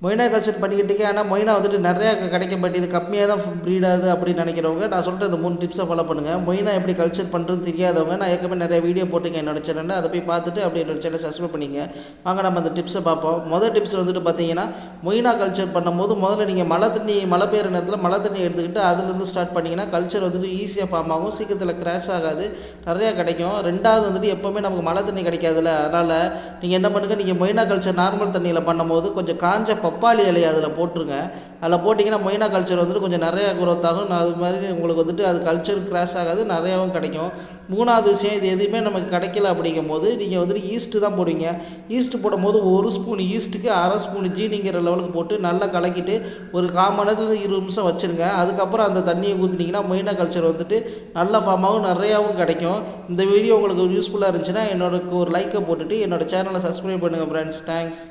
Moina culture பண்ணிக்கிட்டே ஆனால் மொய்னா வந்துட்டு நிறையா கிடைக்க மாட்டேது, கம்மியாக தான் ப்ரீட் ஆகுது அப்படின்னு நினைக்கிறவங்க நான் சொல்கிற இந்த 3 டிப்ஸை ஃபாலோ பண்ணுங்கள். மொய்னா எப்படி கல்ச்சர் பண்ணுறதுன்னு தெரியாதவங்க நான் ஏற்கனவே நிறைய வீடியோ போட்டுங்க என்னோட சேனலில், அதை போய் பார்த்துட்டு அப்படியே என்னோட சேனலை சப்ஸ்கிரைப் பண்ணிங்க. வாங்க நம்ம அந்த டிப்ஸை பார்ப்போம். மொதல் டிப்ஸ் வந்துட்டு பார்த்தீங்கன்னா, மொய்னா கல்ச்சர் பண்ணும்போது முதல்ல நீங்கள் மழை பெய்கிற நேரத்தில் மழை தண்ணி எடுத்துக்கிட்டு அதுலேருந்து ஸ்டார்ட் பண்ணிங்கன்னா கல்ச்சர் வந்துட்டு ஈஸியாக ஃபார்ம் ஆகும், சீக்கிரத்தில் கிராஷ் ஆகாது, நிறையா கிடைக்கும். ரெண்டாவது வந்துட்டு எப்போவுமே நமக்கு மழை தண்ணி கிடைக்காதுல்ல, அதனால் நீங்கள் என்ன பண்ணுங்கள், நீங்கள் மொய்னா கல்ச்சர் நார்மல் தண்ணியில் பண்ணும்போது கொஞ்சம் காஞ்ச பப்பாளி இலையை அதில் போட்டுருங்க. அதில் போட்டிங்கன்னா மொய்னா கல்ச்சர் வந்துட்டு கொஞ்சம் நிறையா குரோத் ஆகும். அது மாதிரி உங்களுக்கு வந்துட்டு அது கல்ச்சர் கிராஷ் ஆகாது, நிறையாவும் கிடைக்கும். மூணாவது விஷயம், இது எதுவுமே நமக்கு கிடைக்கல அப்படிங்கும் போது நீங்கள் வந்துட்டு ஈஸ்ட்டு தான் போடுவீங்க. ஈஸ்ட்டு போடும்போது 1 ஸ்பூன் ஈஸ்ட்டுக்கு 1/2 ஸ்பூன் ஜீனிங்கிற லெவலுக்கு போட்டு நல்லா கலக்கிட்டு ஒரு 1/4 மணி நேரத்துலேருந்து 20 நிமிஷம் வச்சுருங்க. அதுக்கப்புறம் அந்த தண்ணியை ஊற்றினீங்கன்னா மொய்னா கல்ச்சர் வந்துட்டு நல்ல ஃபார்மாகவும் நிறையாவும் கிடைக்கும். இந்த வீடியோ உங்களுக்கு யூஸ்ஃபுல்லாக இருந்துச்சுன்னா என்னோட ஒரு லைக்கை போட்டுட்டு என்னோட சேனலை சப்ஸ்கிரைப் பண்ணுங்கள் ஃப்ரெண்ட்ஸ். தேங்க்ஸ்.